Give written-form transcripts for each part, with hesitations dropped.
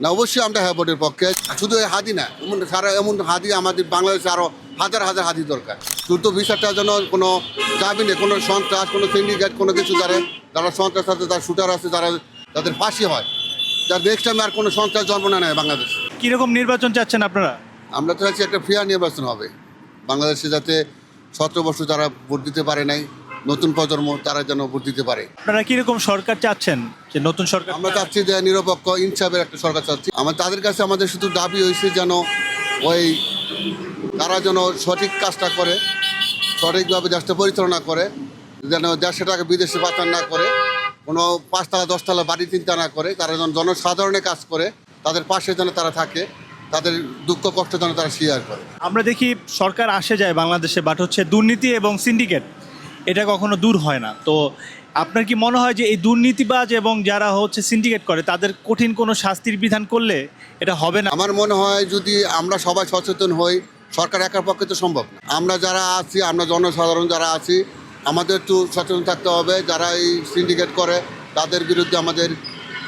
না, অবশ্যই আমরা হ্যাঁ ভোটের পক্ষে। শুধু এই হাদি না, এমন হাদি আমাদের বাংলাদেশে আরও হাজার হাজার হাদি দরকার। দ্রুত বিচারটার জন্য কোনো জামিনে কোনো সন্ত্রাস, কোনো সিন্ডিকেট, কোনো কিছু যারা সন্ত্রাস আছে, যারা শুটার আছে, তাদের ফাঁসি হয়, যার নেক্সট টাইমে আর কোনো সন্ত্রাস জন্ম নেয় বাংলাদেশ। কিরকম নির্বাচন চাচ্ছেন আপনারা? আমরা তো চাচ্ছি একটা ফেয়ার নির্বাচন হবে বাংলাদেশে, যাতে 17 বছর যারা ভোট দিতে পারে নাই, নতুন প্রজন্ম তারা যেন ভোট দিতে পারে। আপনারা কিরকম সরকার চাচ্ছেন, যে নতুন সরকার? আমরা চাচ্ছি যে নিরপেক্ষ ইনসাফের একটা সরকার চাচ্ছি। তাদের কাছে আমাদের শুধু দাবি হয়েছে যেন ওই তারা যেন সঠিক কাজটা করে, সঠিকভাবে দেশটা পরিচালনা করে, যেন দেশটাকে বিদেশে পাচার না করে, কোনো 5 তলা 10 তলা বাড়ি চিন্তা না করে, তারা যেন জনসাধারণের কাজ করে, তাদের পাশে যেন তারা থাকে, তাদের দুঃখ কষ্ট যেন তারা শেয়ার করে। আমরা দেখি সরকার আসে যায় বাংলাদেশে, বাট হচ্ছে দুর্নীতি এবং সিন্ডিকেট এটা কখনো দূর হয় না। তো আপনার কি মনে হয় যে এই দুর্নীতিবাজ এবং যারা হচ্ছে সিন্ডিকেট করে তাদের কঠিন কোনো শাস্তির বিধান করলে এটা হবে না? আমার মনে হয় যদি আমরা সবাই সচেতন হই, সরকার একার পক্ষে তো সম্ভব না। আমরা যারা আছি, আমরা জনসাধারণ যারা আছি, আমাদের একটু সচেতন থাকতে হবে। যারা এই সিন্ডিকেট করে তাদের বিরুদ্ধে আমাদের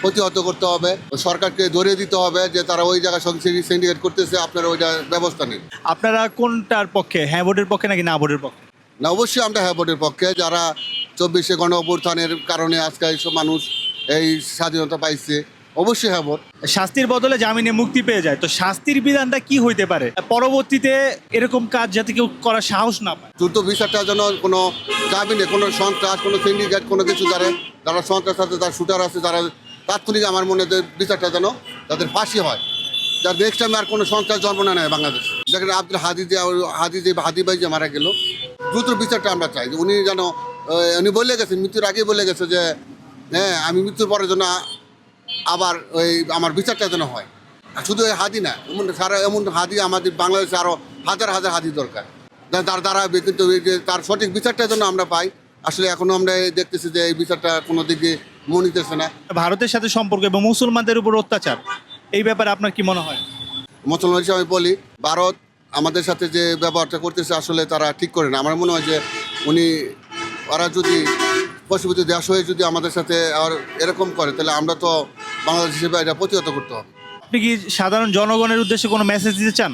প্রতিহত করতে হবে। সরকারকে ধরিয়ে দিতে হবে যে তারা ওই জায়গায় সিন্ডিকেট করতেছে, আপনারা ওইটা ব্যবস্থা নিন। আপনারা কোনটার পক্ষে, হ্যাঁ ভোটের পক্ষে নাকি না ভোটের পক্ষে? না, অবশ্যই আমরা হ্যাঁ ভোটের পক্ষে। যারা 24শে গণ অভ্যুত্থানের কারণে আজকে এইসব মানুষ এই স্বাধীনতা পাইছে, অবশ্যই হ্যাঁ ভোট। শাস্তির বদলে জামিনে মুক্তি পেয়ে যায়, তো শাস্তির বিধানটা কি হইতে পারে পরবর্তীতে এরকম কাজ যাতে কেউ করার সাহস না পায়? দ্রুত বিচারটার জন্য কোনো জামিনে কোনো সন্ত্রাস, কোনো সিন্ডিকেট, কোনো কিছু যারা সন্ত্রাস আছে, যারা শুটার আছে, যারা তাৎক্ষণিক আমার মনে হয় বিচারটা যেন তাদের ফাঁসি হয়, যার নেক্সট টাইমে আর কোনো সন্ত্রাস জন্ম নেয় বাংলাদেশ। দেখেন আব্দুল হাদি ভাই যে মারা গেল, দ্রুত বিচারটা আমরা চাই। উনি যেন উনি বলে গেছেন, মৃত্যুর আগেই বলে গেছে যে হ্যাঁ আমি মৃত্যুর পরে যেন আবার ওই আমার বিচারটা যেন হয়। শুধু এই হাদি না, এমন হাদি আমাদের বাংলাদেশে আরও হাজার হাজার হাদি দরকার, তার দ্বারা কিন্তু তার সঠিক বিচারটা যেন আমরা পাই। আসলে এখনও আমরা দেখতেছি যে এই বিচারটা কোনো দিকে মনে নিতেছে না। ভারতের সাথে সম্পর্ক এবং মুসলমানদের উপর অত্যাচার, এই ব্যাপারে আপনার কি মনে হয়? মুসলমান হিসেবে আমি বলি, ভারত আমাদের সাথে যে ব্যবহারটা করতেছে আসলে তারা ঠিক করে না। আমার মনে হয় যে ওরা যদি পশুপতি দেশ হয়ে যদি আমাদের সাথে আর এরকম করে, তাহলে আমরা তো বাংলাদেশ হিসেবে এটা প্রতিহত করতে হবে। আপনি কি সাধারণ জনগণের উদ্দেশ্যে কোনো মেসেজ দিতে চান?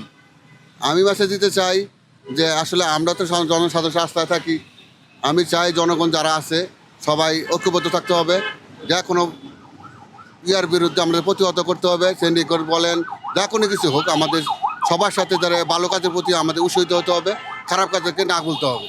আমি মেসেজ দিতে চাই যে আসলে আমরা তো জনসাধারণ রাস্তায় থাকি। আমি চাই জনগণ যারা আছে সবাই ঐক্যবদ্ধ থাকতে হবে। যা কোনো ইয়ার বিরুদ্ধে আমাদের প্রতিহত করতে হবে। সিন্ডিকেট বলেন, যা কোনো কিছু হোক, আমাদের সবার সাথে যারা ভালো কাজের প্রতি আমাদের উৎসাহিত হতে হবে, খারাপ কাজকে না ভুলতে হবে।